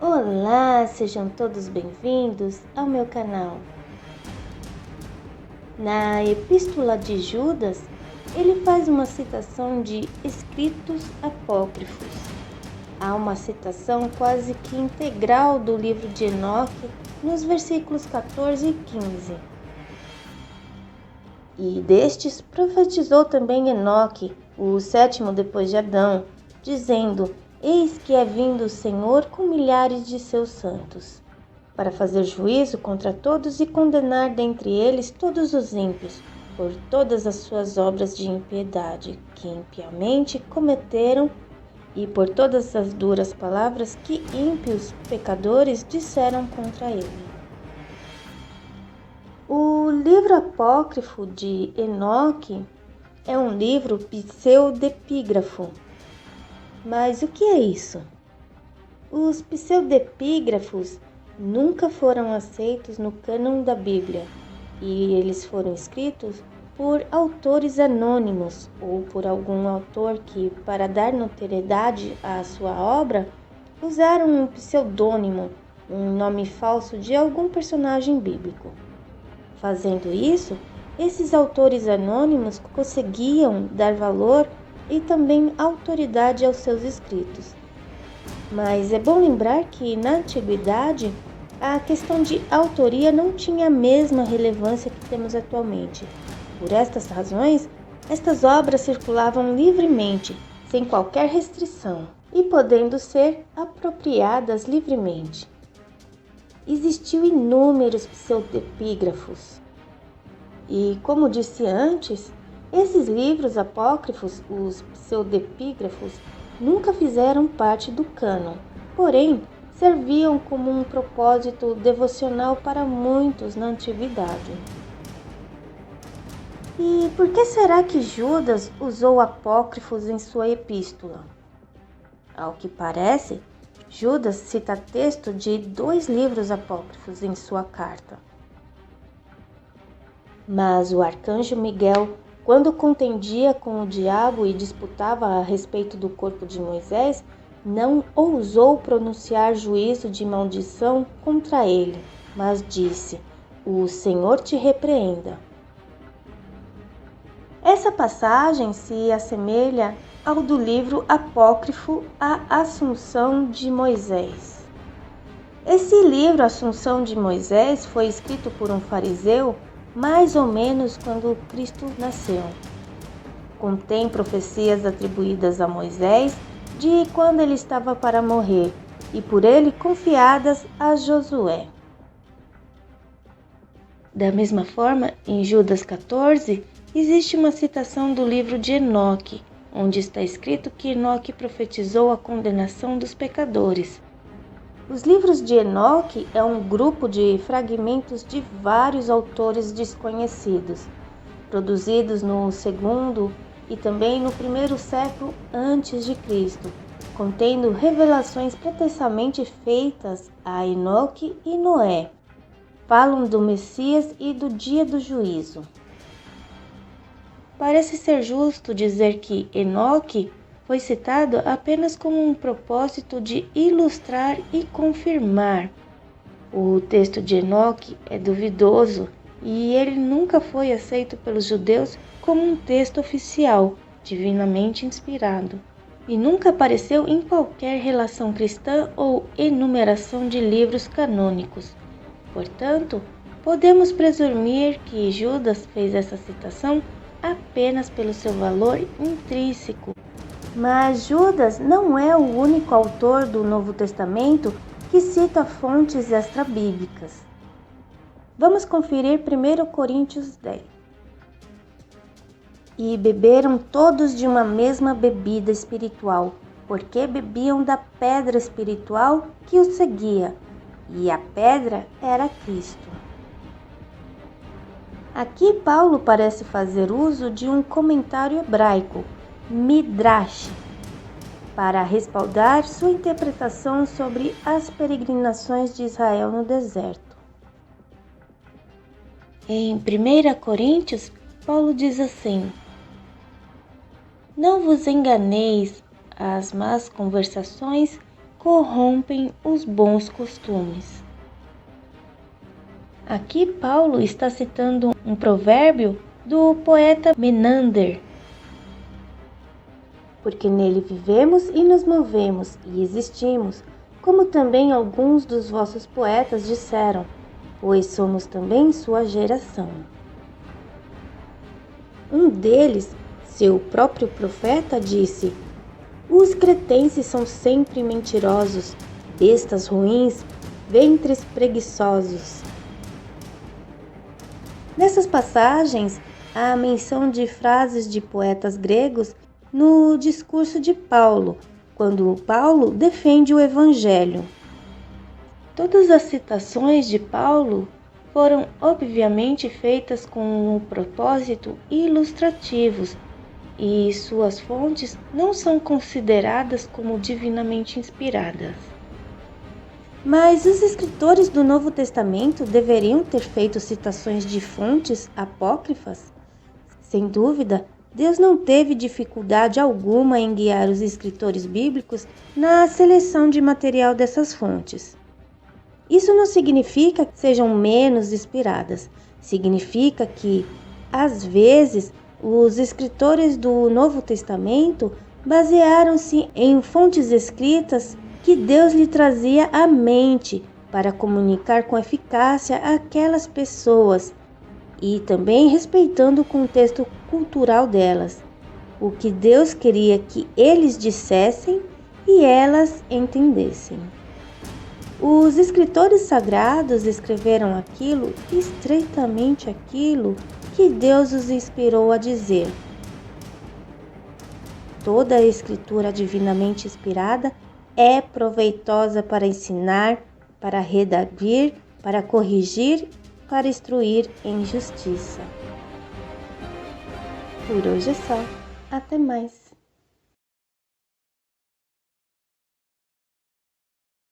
Olá, sejam todos bem-vindos ao meu canal. Na Epístola de Judas, ele faz uma citação de escritos apócrifos. Há uma citação quase que integral do livro de Enoque nos versículos 14 e 15. E destes profetizou também Enoque, o sétimo depois de Adão, dizendo: Eis que é vindo o Senhor com milhares de seus santos, para fazer juízo contra todos e condenar dentre eles todos os ímpios, por todas as suas obras de impiedade, que impiamente cometeram, e por todas as duras palavras que ímpios pecadores disseram contra ele. O livro apócrifo de Enoque é um livro pseudepígrafo. Mas o que é isso? Os pseudepígrafos nunca foram aceitos no cânon da Bíblia, e eles foram escritos por autores anônimos ou por algum autor que, para dar notoriedade à sua obra, usaram um pseudônimo, um nome falso de algum personagem bíblico. Fazendo isso, esses autores anônimos conseguiam dar valor e também autoridade aos seus escritos. Mas é bom lembrar que, na antiguidade, a questão de autoria não tinha a mesma relevância que temos atualmente. Por estas razões, estas obras circulavam livremente, sem qualquer restrição, e podendo ser apropriadas livremente. Existiam inúmeros pseudepígrafos. E, como disse antes, esses livros apócrifos, os pseudepígrafos, nunca fizeram parte do cânon, porém serviam como um propósito devocional para muitos na antiguidade. E por que será que Judas usou apócrifos em sua epístola? Ao que parece, Judas cita texto de 2 livros apócrifos em sua carta. Mas o arcanjo Miguel, quando contendia com o diabo e disputava a respeito do corpo de Moisés, não ousou pronunciar juízo de maldição contra ele, mas disse: O Senhor te repreenda. Essa passagem se assemelha ao do livro apócrifo A Assunção de Moisés. Esse livro, Assunção de Moisés, foi escrito por um fariseu mais ou menos quando Cristo nasceu. Contém profecias atribuídas a Moisés de quando ele estava para morrer e por ele confiadas a Josué. Da mesma forma, em Judas 14, existe uma citação do livro de Enoque, onde está escrito que Enoque profetizou a condenação dos pecadores. Os livros de Enoque é um grupo de fragmentos de vários autores desconhecidos, produzidos no segundo e também no primeiro século antes de Cristo, contendo revelações pretensamente feitas a Enoque e Noé. Falam do Messias e do dia do juízo. Parece ser justo dizer que Enoque foi citado apenas como um propósito de ilustrar e confirmar. O texto de Enoque é duvidoso e ele nunca foi aceito pelos judeus como um texto oficial, divinamente inspirado, e nunca apareceu em qualquer relação cristã ou enumeração de livros canônicos. Portanto, podemos presumir que Judas fez essa citação apenas pelo seu valor intrínseco. Mas Judas não é o único autor do Novo Testamento que cita fontes extrabíblicas. Vamos conferir 1 Coríntios 10. E beberam todos de uma mesma bebida espiritual, porque bebiam da pedra espiritual que os seguia, e a pedra era Cristo. Aqui Paulo parece fazer uso de um comentário hebraico, Midrash, para respaldar sua interpretação sobre as peregrinações de Israel no deserto. Em 1 Coríntios, Paulo diz assim: Não vos enganeis, as más conversações corrompem os bons costumes. Aqui Paulo está citando um provérbio do poeta Menander. Porque nele vivemos e nos movemos e existimos, como também alguns dos vossos poetas disseram, pois somos também sua geração. Um deles, seu próprio profeta, disse: os cretenses são sempre mentirosos, bestas ruins, ventres preguiçosos. Nessas passagens, há menção de frases de poetas gregos no discurso de Paulo, quando Paulo defende o Evangelho. Todas as citações de Paulo foram obviamente feitas com o propósito ilustrativos, e suas fontes não são consideradas como divinamente inspiradas. Mas os escritores do Novo Testamento deveriam ter feito citações de fontes apócrifas? Sem dúvida, Deus não teve dificuldade alguma em guiar os escritores bíblicos na seleção de material dessas fontes. Isso não significa que sejam menos inspiradas, significa que, às vezes, os escritores do Novo Testamento basearam-se em fontes escritas que Deus lhe trazia à mente para comunicar com eficácia àquelas pessoas e também respeitando o contexto cultural delas, o que Deus queria que eles dissessem e elas entendessem. Os escritores sagrados escreveram estreitamente aquilo que Deus os inspirou a dizer. Toda a escritura divinamente inspirada é proveitosa para ensinar, para redarguir, para corrigir, para instruir em justiça. Por hoje é só. Até mais.